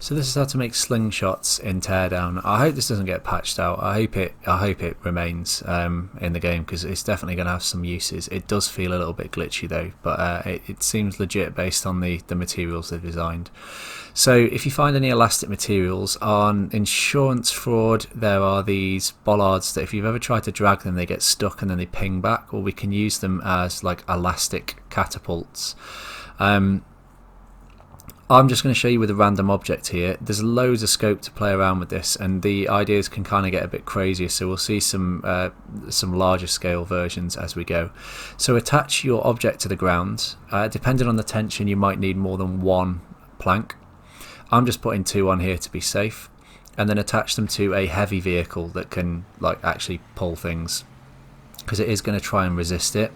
So this is how to make slingshots in Teardown. I hope this doesn't get patched out. I hope it remains in the game, because it's definitely going to have some uses. It does feel a little bit glitchy though, but it seems legit based on the materials they've designed. So if you find any elastic materials on insurance fraud, there are these bollards that if you've ever tried to drag them, they get stuck and then they ping back, or we can use them as like elastic catapults. I'm just going to show you with a random object here. There's loads of scope to play around with this, and the ideas can kind of get a bit crazier, so we'll see some larger scale versions as we go. So attach your object to the ground. Depending on the tension, you might need more than one plank. I'm just putting 2 on here to be safe, and then attach them to a heavy vehicle that can like actually pull things, because it is going to try and resist it.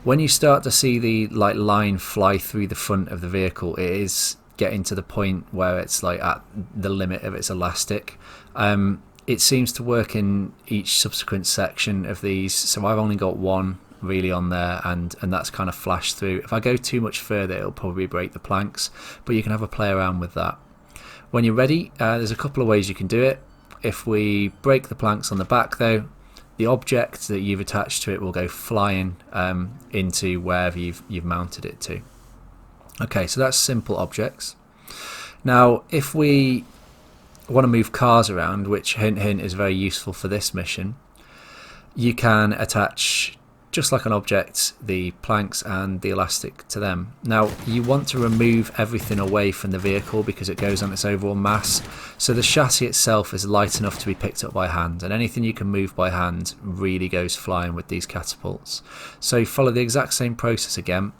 When you start to see the line fly through the front of the vehicle, it is getting to the point where it's like at the limit of its elastic. It seems to work in each subsequent section of these, so I've only got one really on there, and that's kind of flashed through. If I go too much further, it'll probably break the planks, but you can have a play around with that. When you're ready, there's a couple of ways you can do it. If we break the planks on the back though, the object that you've attached to it will go flying into wherever you've mounted it to. Okay, so that's simple objects. Now if we want to move cars around, which hint hint is very useful for this mission, you can attach, just like an object, the planks and the elastic to them. Now you want to remove everything away from the vehicle because it goes on its overall mass, so the chassis itself is light enough to be picked up by hand, and anything you can move by hand really goes flying with these catapults. So follow the exact same process again.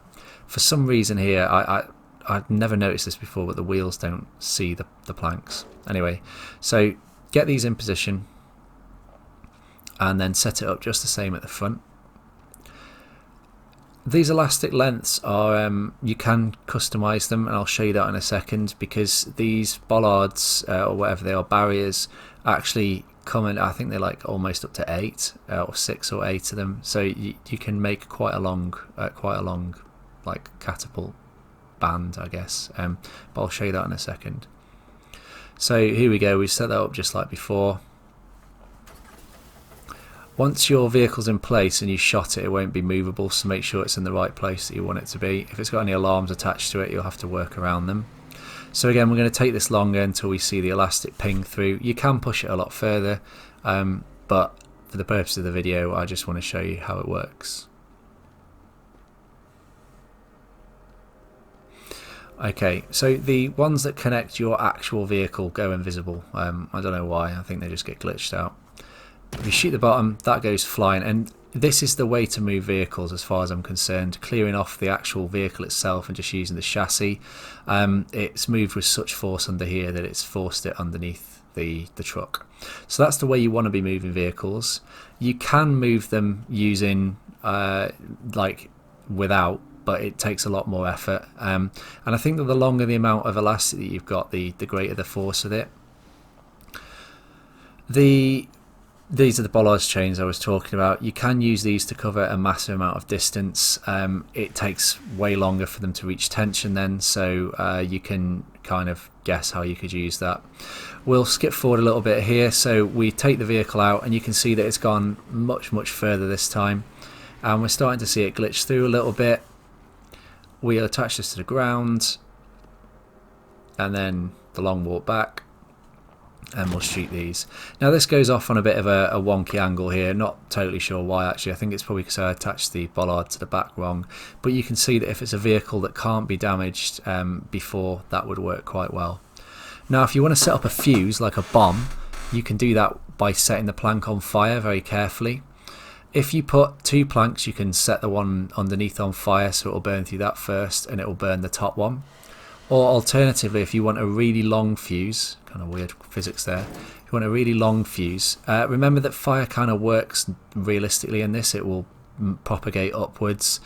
For some reason here, I've never noticed this before, but the wheels don't see the planks. Anyway, so get these in position and then set it up just the same at the front. These elastic lengths are, you can customize them, and I'll show you that in a second, because these bollards or whatever they are, barriers, actually come in, I think they're like almost up to 8 or 6 or 8 of them, so you can make quite a long like catapult band, I guess, but I'll show you that in a second. So here we go, we set that up just like before. Once your vehicle's in place and you shot it, it won't be movable, so make sure it's in the right place that you want it to be. If it's got any alarms attached to it, you'll have to work around them. So again, we're going to take this longer until we see the elastic ping through. You can push it a lot further, but for the purpose of the video, I just want to show you how it works. Okay, so the ones that connect your actual vehicle go invisible. I don't know why, I think they just get glitched out. If you shoot the bottom, that goes flying, and this is the way to move vehicles as far as I'm concerned, clearing off the actual vehicle itself and just using the chassis. It's moved with such force under here that it's forced it underneath the truck. So that's the way you want to be moving vehicles. You can move them using like without, but it takes a lot more effort, and I think that the longer the amount of elastic that you've got, the greater the force of it. These are the bollards chains I was talking about. You can use these to cover a massive amount of distance. It takes way longer for them to reach tension then, so you can kind of guess how you could use that. We'll skip forward a little bit here. So we take the vehicle out, and you can see that it's gone much further this time, and we're starting to see it glitch through a little bit. We'll attach this to the ground, and then the long walk back, and we'll shoot these. Now this goes off on a bit of a wonky angle here, not totally sure why actually. I think it's probably because I attached the bollard to the back wrong, but you can see that if it's a vehicle that can't be damaged before, that would work quite well. Now if you want to set up a fuse like a bomb, you can do that by setting the plank on fire very carefully. If you put 2 planks, you can set the one underneath on fire, so it will burn through that first and it will burn the top one. Or alternatively, if you want a really long fuse, kind of weird physics there, if you want a really long fuse, remember that fire kind of works realistically in this. It will propagate upwards,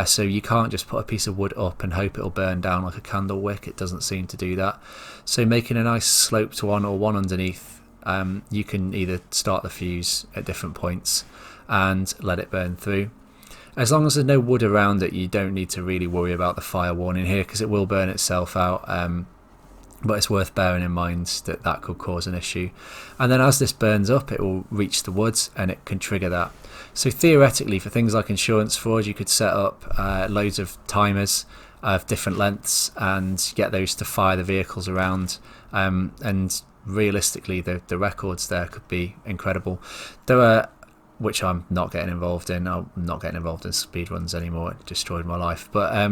so you can't just put a piece of wood up and hope it'll burn down like a candle wick. It doesn't seem to do that. So making a nice sloped one or one underneath, you can either start the fuse at different points and let it burn through. As long as there's no wood around it, you don't need to really worry about the fire warning here, because it will burn itself out but it's worth bearing in mind that that could cause an issue. And then as this burns up, it will reach the woods and it can trigger that. So theoretically, for things like insurance fraud, you could set up loads of timers of different lengths and get those to fire the vehicles around, and realistically the records there could be incredible. There are, which I'm not getting involved in. I'm not getting involved in speedruns anymore. It destroyed my life. But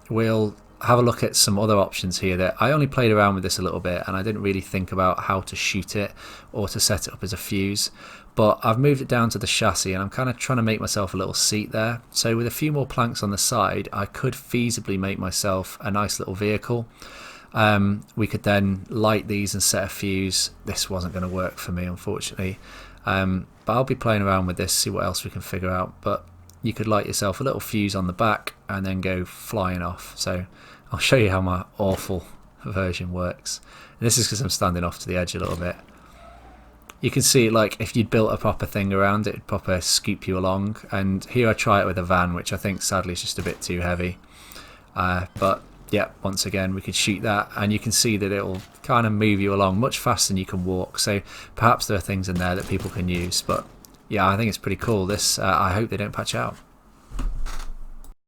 we'll have a look at some other options here. That I only played around with this a little bit and I didn't really think about how to shoot it or to set it up as a fuse, but I've moved it down to the chassis and I'm kind of trying to make myself a little seat there. So with a few more planks on the side, I could feasibly make myself a nice little vehicle. We could then light these and set a fuse. This wasn't going to work for me, unfortunately, but I'll be playing around with this, see what else we can figure out. But you could light yourself a little fuse on the back and then go flying off. So I'll show you how my awful version works. And this is because I'm standing off to the edge a little bit. You can see, like, if you'd built a proper thing around it, it'd proper scoop you along. And here I try it with a van, which I think sadly is just a bit too heavy. But yeah, once again, we could shoot that and you can see that it'll kind of move you along much faster than you can walk. So perhaps there are things in there that people can use. But yeah, I think it's pretty cool. This, I hope they don't patch out.